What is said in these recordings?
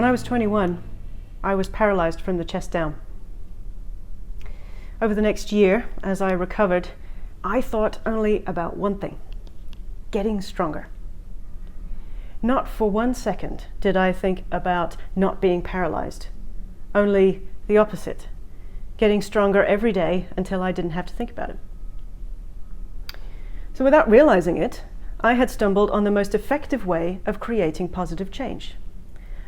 When I was 21, I was paralyzed from the chest down. Over the next year, as I recovered, I thought only about one thing: getting stronger. Not for 1 second did I think about not being paralyzed. Only the opposite: getting stronger every day until I didn't have to think about it. So without realizing it, I had stumbled on the most effective way of creating positive change,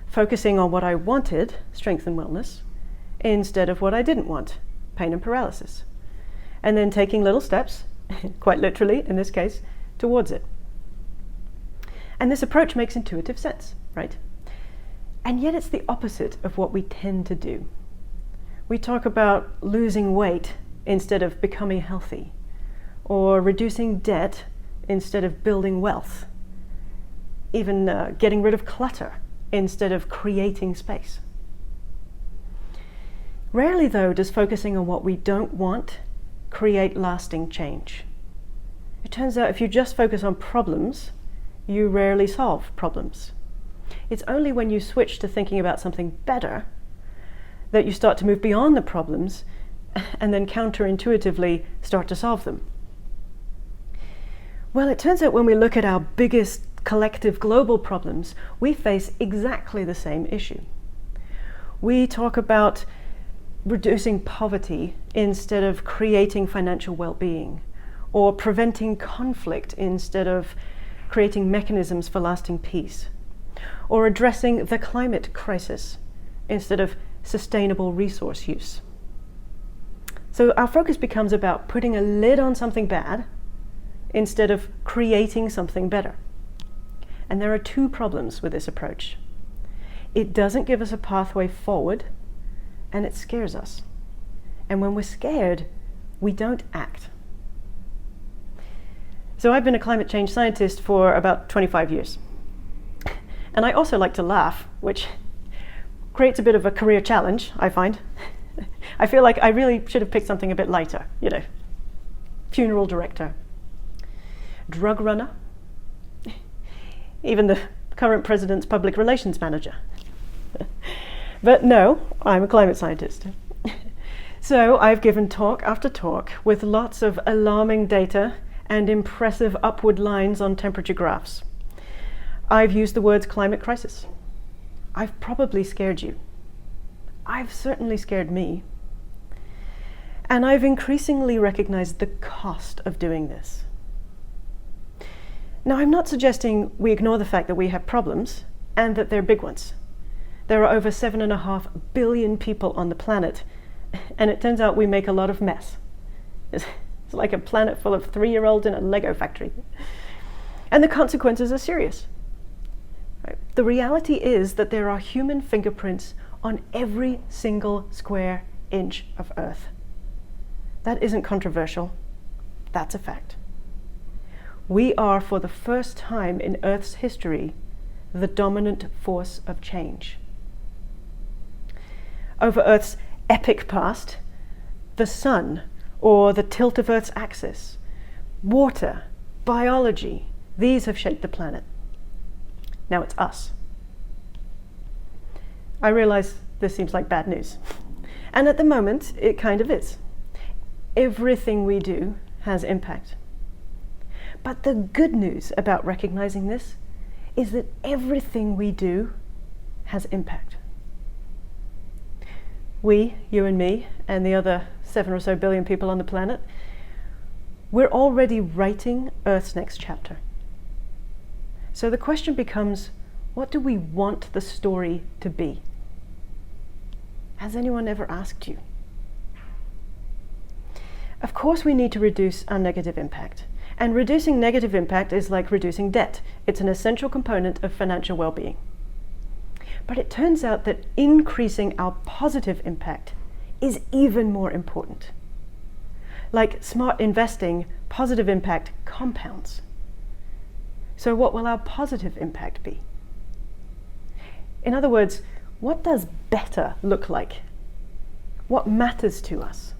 focusing on what I wanted, strength and wellness, instead of what I didn't want, pain and paralysis, and then taking little steps, quite literally in this case, towards it. And this approach makes intuitive sense, right? And yet it's the opposite of what we tend to do. We talk about losing weight instead of becoming healthy, or reducing debt instead of building wealth, even getting rid of clutter instead of creating space. Rarely, though, does focusing on what we don't want create lasting change. It turns out if you just focus on problems, you rarely solve problems. It's only when you switch to thinking about something better that you start to move beyond the problems and then counterintuitively start to solve them. Well, it turns out when we look at our biggest collective global problems, we face exactly the same issue. We talk about reducing poverty instead of creating financial well-being, or preventing conflict instead of creating mechanisms for lasting peace, or addressing the climate crisis instead of sustainable resource use. So our focus becomes about putting a lid on something bad instead of creating something better. And there are two problems with this approach. It doesn't give us a pathway forward, and it scares us. And when we're scared, we don't act. So I've been a climate change scientist for about 25 years. And I also like to laugh, which creates a bit of a career challenge, I find. I feel like I really should have picked something a bit lighter, funeral director, drug runner, even the current president's public relations manager. But no, I'm a climate scientist. So I've given talk after talk with lots of alarming data and impressive upward lines on temperature graphs. I've used the words climate crisis. I've probably scared you. I've certainly scared me. And I've increasingly recognized the cost of doing this. Now, I'm not suggesting we ignore the fact that we have problems and that they're big ones. There are over 7.5 billion people on the planet, and it turns out we make a lot of mess. It's like a planet full of 3-year-olds in a Lego factory. And the consequences are serious. Right? The reality is that there are human fingerprints on every single square inch of Earth. That isn't controversial. That's a fact. We are, for the first time in Earth's history, the dominant force of change. Over Earth's epic past, the sun, or the tilt of Earth's axis, water, biology, these have shaped the planet. Now it's us. I realize this seems like bad news. And at the moment, it kind of is. Everything we do has impact. But the good news about recognizing this is that everything we do has impact. We, you and me, and the other 7 or so billion people on the planet, we're already writing Earth's next chapter. So the question becomes, what do we want the story to be? Has anyone ever asked you? Of course we need to reduce our negative impact. And reducing negative impact is like reducing debt. It's an essential component of financial well-being. But it turns out that increasing our positive impact is even more important. Like smart investing, positive impact compounds. So what will our positive impact be? In other words, what does better look like? What matters to us?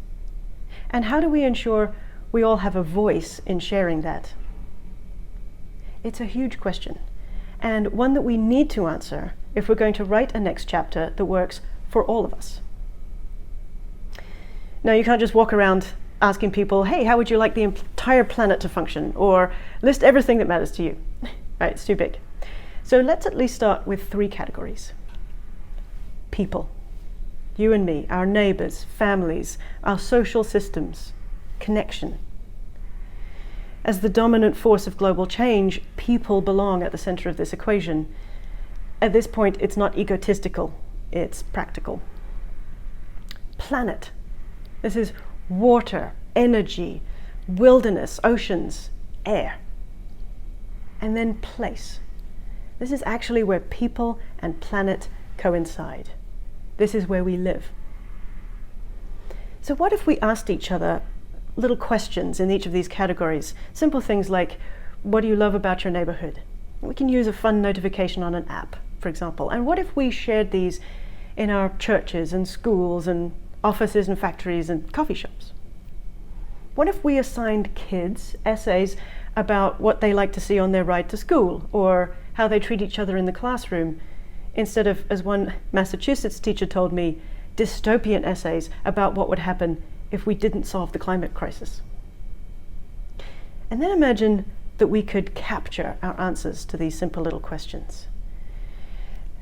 And how do we ensure we all have a voice in sharing that? It's a huge question, and one that we need to answer if we're going to write a next chapter that works for all of us. Now, you can't just walk around asking people, hey, how would you like the entire planet to function? Or list everything that matters to you. Right, it's too big. So let's at least start with 3 categories. People. You and me, our neighbors, families, our social systems, connection. As the dominant force of global change, people belong at the center of this equation. At this point, it's not egotistical, it's practical. Planet. This is water, energy, wilderness, oceans, air. And then place. This is actually where people and planet coincide. This is where we live. So what if we asked each other little questions in each of these categories? Simple things like, what do you love about your neighborhood? We can use a fun notification on an app, for example. And what if we shared these in our churches and schools and offices and factories and coffee shops? What if we assigned kids essays about what they like to see on their ride to school, or how they treat each other in the classroom, instead of, as one Massachusetts teacher told me, dystopian essays about what would happen if we didn't solve the climate crisis? And then imagine that we could capture our answers to these simple little questions.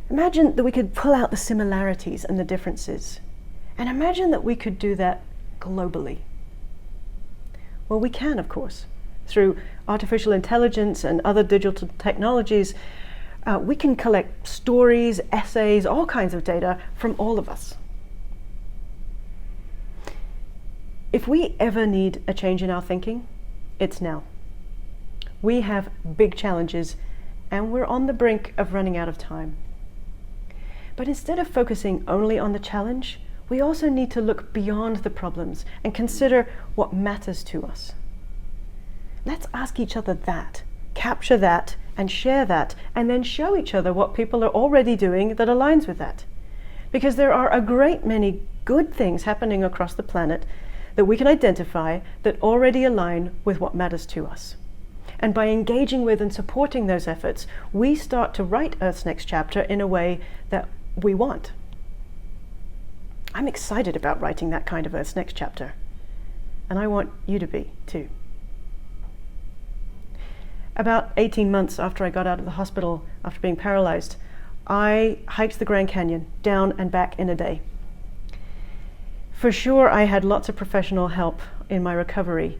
Imagine that we could pull out the similarities and the differences. And imagine that we could do that globally. Well, we can, of course. Through artificial intelligence and other digital technologies, we can collect stories, essays, all kinds of data from all of us. If we ever need a change in our thinking, it's now. We have big challenges, and we're on the brink of running out of time. But instead of focusing only on the challenge, we also need to look beyond the problems and consider what matters to us. Let's ask each other that, capture that, and share that, and then show each other what people are already doing that aligns with that. Because there are a great many good things happening across the planet that we can identify that already align with what matters to us. And by engaging with and supporting those efforts, we start to write Earth's next chapter in a way that we want. I'm excited about writing that kind of Earth's next chapter, and I want you to be too. About 18 months after I got out of the hospital after being paralyzed, I hiked the Grand Canyon down and back in a day. For sure, I had lots of professional help in my recovery,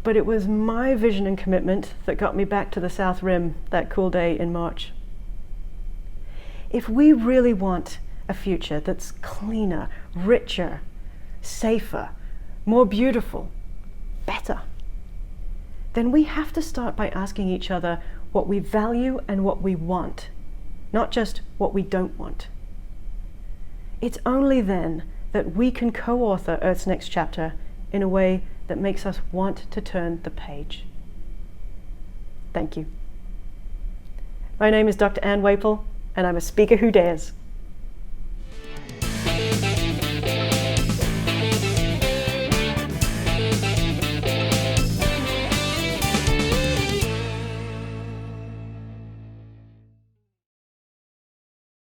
but it was my vision and commitment that got me back to the South Rim that cool day in March. If we really want a future that's cleaner, richer, safer, more beautiful, better, then we have to start by asking each other what we value and what we want, not just what we don't want. It's only then that we can co-author Earth's next chapter in a way that makes us want to turn the page. Thank you. My name is Dr. Ann Waple, and I'm a speaker who dares.